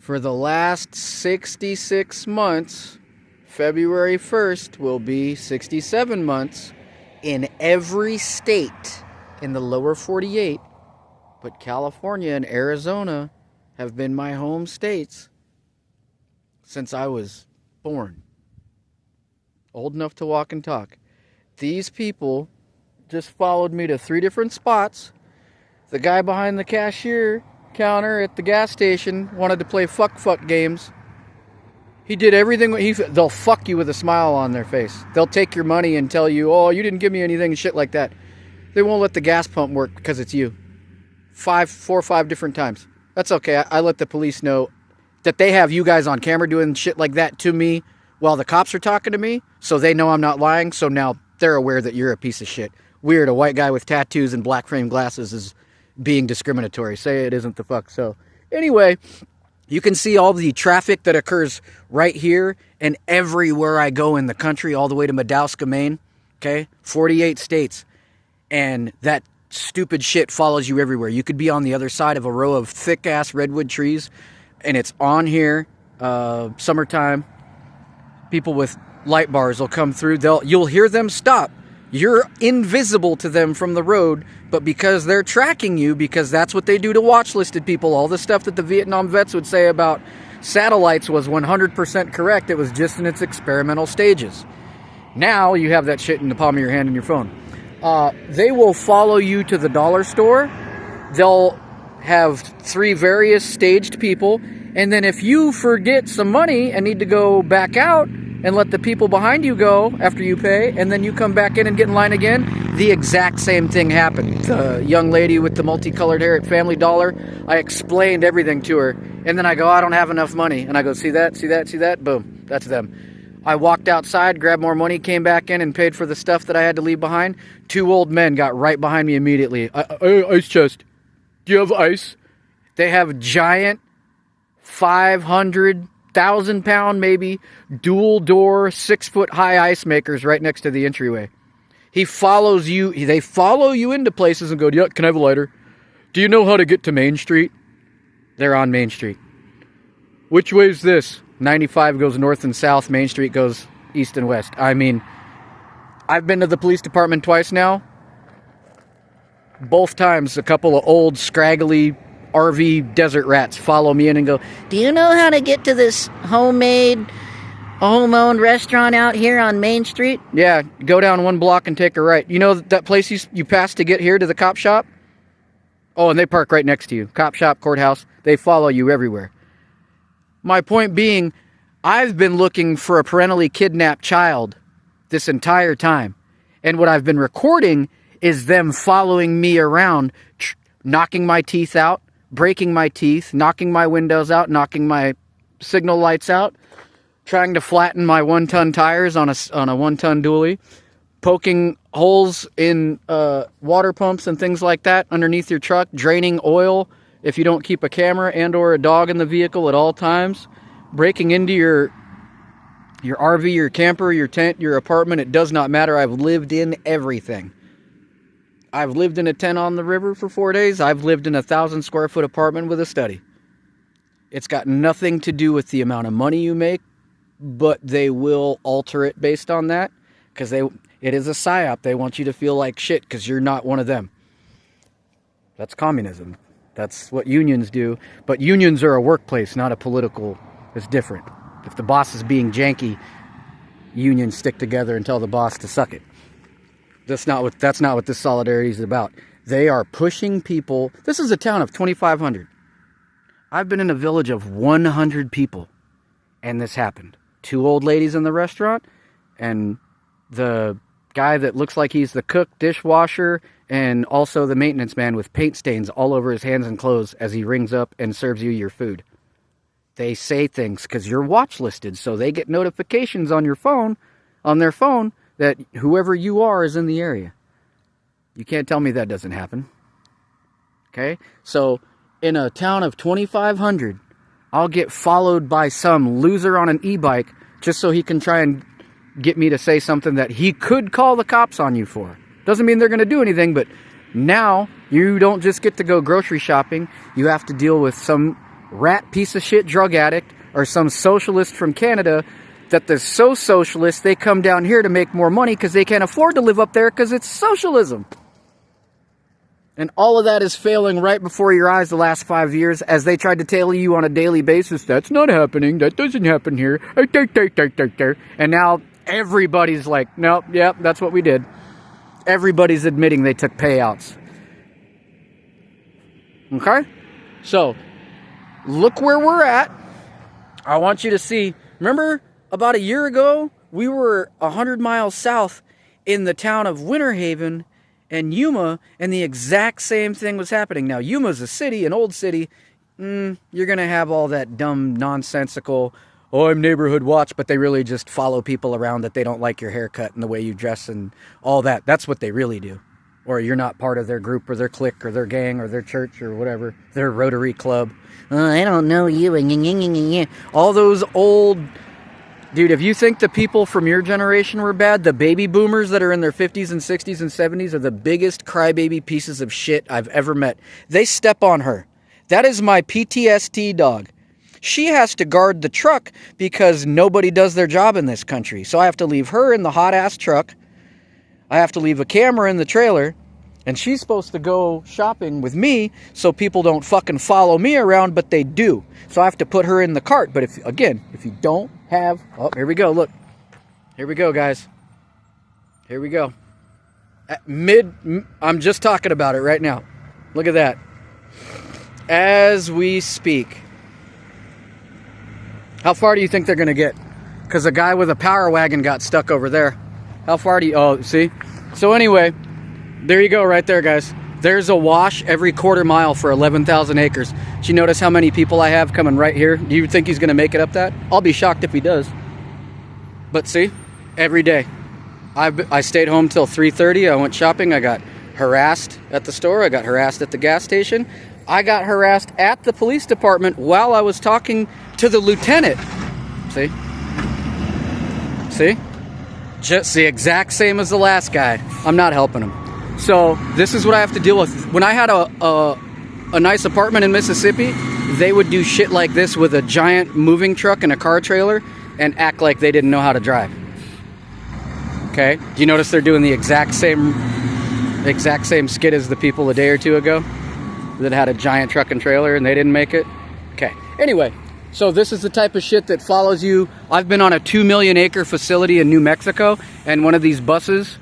For the last 66 months, February 1st will be 67 months in every state in the lower 48. But California and Arizona have been my home states since I was born. Old enough to walk and talk. These people just followed me to 3 different spots. The guy behind the cashier counter at the gas station wanted to play fuck games. He did everything. They'll fuck you with a smile on their face. They'll take your money and tell you, oh, you didn't give me anything and shit like that. They won't let the gas pump work because it's you. 4 or 5 different times. That's okay. I let the police know that they have you guys on camera doing shit like that to me while the cops are talking to me, so they know I'm not lying, so now they're aware that you're a piece of shit. Weird, a white guy with tattoos and black frame glasses is being discriminatory. Say it isn't the fuck. So anyway, you can see all the traffic that occurs right here and everywhere I go in the country, all the way to Madowska, Maine. Okay? 48 states. And that stupid shit follows you everywhere. You could be on the other side of a row of thick-ass redwood trees, and it's on here. Summertime. People with light bars will come through. You'll hear them stop. You're invisible to them from the road, but because they're tracking you, because that's what they do to watch-listed people, all the stuff that the Vietnam vets would say about satellites was 100% correct. It was just in its experimental stages. Now you have that shit in the palm of your hand and your phone. They will follow you to the dollar store. They'll have 3 various staged people, and then if you forget some money and need to go back out and let the people behind you go after you pay, and then you come back in and get in line again, the exact same thing happened. The young lady with the multicolored hair at Family Dollar, I explained everything to her, and then I go, I don't have enough money. And I go, see that, see that, see that? Boom, that's them. I walked outside, grabbed more money, came back in and paid for the stuff that I had to leave behind. 2 old men got right behind me immediately. Ice chest. Do you have ice? They have giant 500,000-pound maybe dual door 6-foot-high ice makers right next to the entryway. He follows you. They follow you into places and go, yeah, can I have a lighter? Do you know how to get to Main Street? They're on Main Street. Which way is this? 95 goes north and south. Main Street goes east and west. I mean, I've been to the police department twice now. Both times, a couple of old, scraggly RV desert rats follow me in and go, do you know how to get to this home-owned restaurant out here on Main Street? Yeah, go down 1 block and take a right. You know that place you pass to get here to the cop shop? Oh, and they park right next to you. Cop shop, courthouse. They follow you everywhere. My point being, I've been looking for a parentally kidnapped child this entire time. And what I've been recording is them following me around, knocking my teeth out, breaking my teeth, knocking my windows out, knocking my signal lights out, trying to flatten my 1-ton tires on a 1-ton dually, poking holes in water pumps and things like that underneath your truck, draining oil if you don't keep a camera and or a dog in the vehicle at all times, breaking into your RV, your camper, your tent, your apartment. It does not matter. I've lived in everything. I've lived in a tent on the river for 4 days. I've lived in a 1,000-square-foot apartment with a study. It's got nothing to do with the amount of money you make, but they will alter it based on that, because it is a psyop. They want you to feel like shit because you're not one of them. That's communism. That's what unions do. But unions are a workplace, not a political. It's different. If the boss is being janky, unions stick together and tell the boss to suck it. That's not what this solidarity is about. They are pushing people. This is a town of 2,500. I've been in a village of 100 people, and this happened. 2 old ladies in the restaurant, and the guy that looks like he's the cook, dishwasher, and also the maintenance man with paint stains all over his hands and clothes as he rings up and serves you your food. They say things because you're watch listed, so they get notifications on their phone, that whoever you are is in the area. You can't tell me that doesn't happen. Okay? So, in a town of 2,500, I'll get followed by some loser on an e-bike just so he can try and get me to say something that he could call the cops on you for. Doesn't mean they're going to do anything, but now you don't just get to go grocery shopping. You have to deal with some rat piece of shit drug addict or some socialist from Canada that they're so socialist they come down here to make more money because they can't afford to live up there because it's socialism. And all of that is failing right before your eyes the last 5 years as they tried to tell you on a daily basis, that's not happening, that doesn't happen here. And now everybody's like, nope, yep, that's what we did. Everybody's admitting they took payouts. Okay? So, look where we're at. I want you to see, remember about a year ago, we were 100 miles south in the town of Winter Haven and Yuma, and the exact same thing was happening. Now, Yuma's a city, an old city. You're going to have all that dumb, nonsensical, oh, I'm neighborhood watch, but they really just follow people around that they don't like your haircut and the way you dress and all that. That's what they really do. Or you're not part of their group or their clique or their gang or their church or whatever, their Rotary Club. I don't know you. All those old... Dude, if you think the people from your generation were bad, the baby boomers that are in their 50s and 60s and 70s are the biggest crybaby pieces of shit I've ever met. They step on her. That is my PTSD dog. She has to guard the truck because nobody does their job in this country. So I have to leave her in the hot-ass truck. I have to leave a camera in the trailer. And she's supposed to go shopping with me so people don't fucking follow me around, but they do. So I have to put her in the cart. But if you don't have... Oh, here we go, look. Here we go, guys. Here we go. I'm just talking about it right now. Look at that. As we speak. How far do you think they're going to get? Because a guy with a power wagon got stuck over there. How far do you... Oh, see? So anyway... There you go right there, guys. There's a wash every quarter mile for 11,000 acres. Did you notice how many people I have coming right here? Do you think he's going to make it up that? I'll be shocked if he does. But see, every day. I stayed home till 3:30. I went shopping. I got harassed at the store. I got harassed at the gas station. I got harassed at the police department while I was talking to the lieutenant. See? See? Just the exact same as the last guy. I'm not helping him. So this is what I have to deal with. When I had a nice apartment in Mississippi, they would do shit like this with a giant moving truck and a car trailer and act like they didn't know how to drive. Okay? Do you notice they're doing the exact same skit as the people a day or two ago that had a giant truck and trailer and they didn't make it? Okay. Anyway, so this is the type of shit that follows you. I've been on a 2 million acre facility in New Mexico, and one of these buses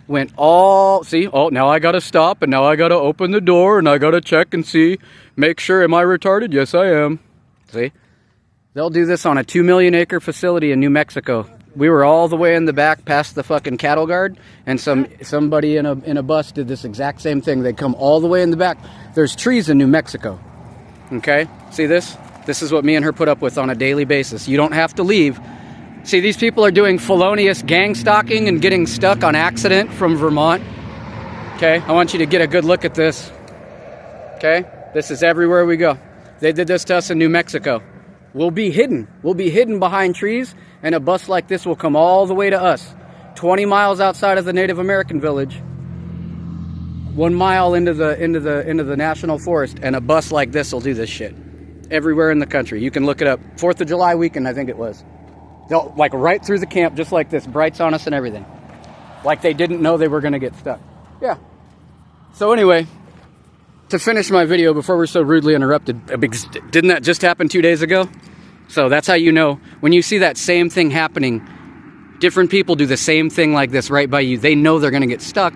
went all, see, oh, now I gotta stop, and now I gotta open the door, and I gotta check and see, make sure, am I retarded? Yes, I am. See? They'll do this on a 2 million acre facility in New Mexico. We were all the way in the back past the fucking cattle guard, and somebody in a bus did this exact same thing. They'd come all the way in the back. There's trees in New Mexico. Okay? See this? This is what me and her put up with on a daily basis. You don't have to leave. See, these people are doing felonious gang stalking and getting stuck on accident from Vermont. Okay? I want you to get a good look at this. Okay? This is everywhere we go. They did this to us in New Mexico. We'll be hidden. We'll be hidden behind trees, and a bus like this will come all the way to us. 20 miles outside of the Native American village. 1 mile into the national forest, and a bus like this will do this shit. Everywhere in the country. You can look it up. 4th of July weekend, I think it was. They'll, like, right through the camp, just like this, brights on us and everything. Like they didn't know they were going to get stuck. Yeah. So anyway, to finish my video before we're so rudely interrupted, didn't that just happen 2 days ago? So that's how you know. When you see that same thing happening, different people do the same thing like this right by you. They know they're going to get stuck.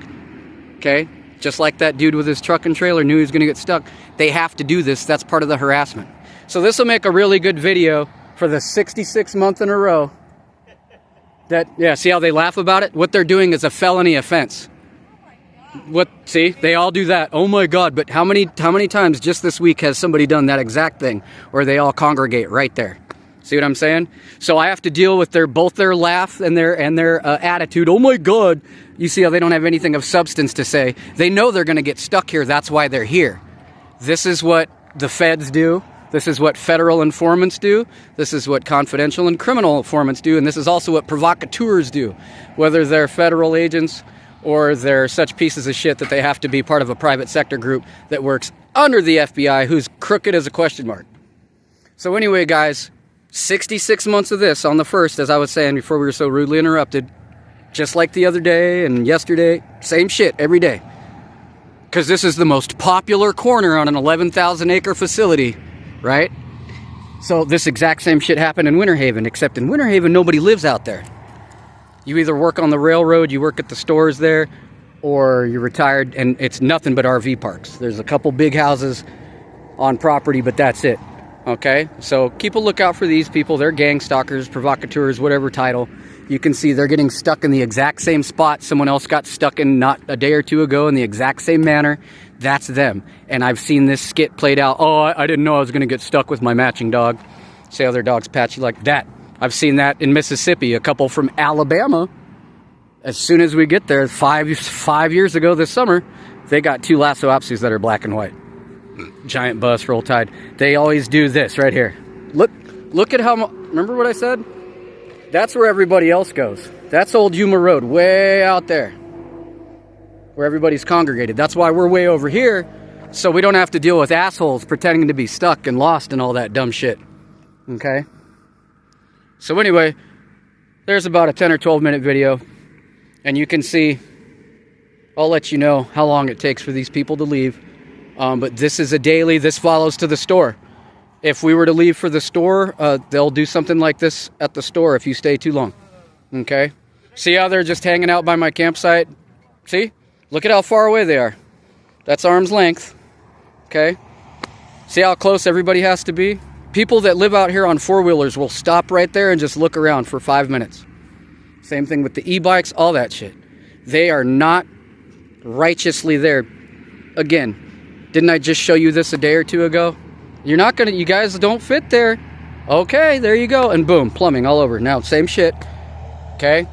Okay? Just like that dude with his truck and trailer knew he was going to get stuck. They have to do this. That's part of the harassment. So this will make a really good video for the 66th month in a row. That, yeah, see how they laugh about it? What they're doing is a felony offense. What? See, they all do that. Oh my God! But how many times just this week has somebody done that exact thing, where they all congregate right there? See what I'm saying? So I have to deal with both their laugh and their attitude. Oh my God! You see how they don't have anything of substance to say. They know they're going to get stuck here. That's why they're here. This is what the feds do. This is what federal informants do. This is what confidential and criminal informants do. And this is also what provocateurs do, whether they're federal agents or they're such pieces of shit that they have to be part of a private sector group that works under the FBI who's crooked as a question mark. So anyway, guys, 66 months of this on the 1st, as I was saying before we were so rudely interrupted. Just like the other day and yesterday, same shit every day. Because this is the most popular corner on an 11,000 acre facility, right? So this exact same shit happened in Winter Haven, except in Winter Haven, nobody lives out there. You either work on the railroad, you work at the stores there, or you're retired, and it's nothing but RV parks. There's a couple big houses on property, but that's it. Okay? So keep a lookout for these people. They're gang stalkers, provocateurs, whatever title. You can see they're getting stuck in the exact same spot someone else got stuck in not a day or two ago in the exact same manner. That's them. And I've seen this skit played out. Oh, I didn't know I was going to get stuck with my matching dog. Say other dogs patchy like that. I've seen that in Mississippi. A couple from Alabama. As soon as we get there, five years ago this summer, they got 2 lasso apsies that are black and white. Giant bus, roll tide. They always do this right here. Look at how... Remember what I said? That's where everybody else goes. That's Old Yuma Road, way out there, where everybody's congregated. That's why we're way over here, so we don't have to deal with assholes pretending to be stuck and lost and all that dumb shit. Okay? So anyway, there's about a 10 or 12 minute video, and you can see, I'll let you know how long it takes for these people to leave. But this is a daily, this follows to the store. If we were to leave for the store, they'll do something like this at the store if you stay too long. Okay? See how they're just hanging out by my campsite? See? Look at how far away they are. That's arm's length. Okay? See how close everybody has to be? People that live out here on four-wheelers will stop right there and just look around for 5 minutes. Same thing with the e-bikes, all that shit. They are not righteously there. Again, didn't I just show you this a day or two ago? You're not gonna, you guys don't fit there. Okay, there you go. And boom, plumbing all over. Now, same shit. Okay?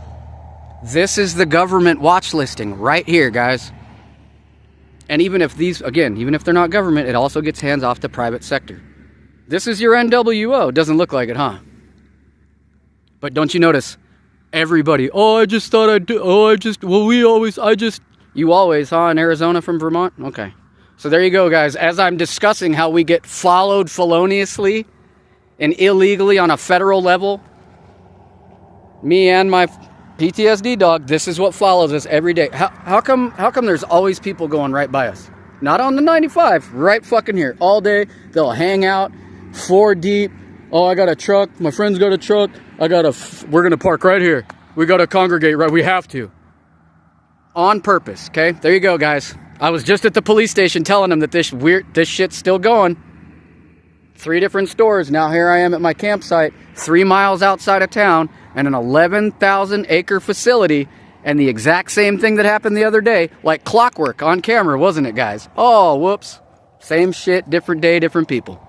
This is the government watch listing right here, guys. And even if these, again, even if they're not government, it also gets hands off the private sector. This is your NWO. Doesn't look like it, huh? But don't you notice? Everybody, oh, I just thought I'd do, oh, I just, well, we always, I just, you always, huh, in Arizona from Vermont? Okay. So there you go, guys. As I'm discussing how we get followed feloniously and illegally on a federal level, me and my PTSD dog, this is what follows us every day. How come there's always people going right by us? Not on the 95, right fucking here. All day, they'll hang out, 4 deep. Oh, I got a truck. My friend's got a truck. We're going to park right here. We got to congregate, right? We have to. On purpose, okay? There you go, guys. I was just at the police station telling them that this shit's still going. 3 different stores. Now here I am at my campsite, 3 miles outside of town, and an 11,000 acre facility, and the exact same thing that happened the other day, like clockwork on camera, wasn't it, guys? Oh, whoops. Same shit, different day, different people.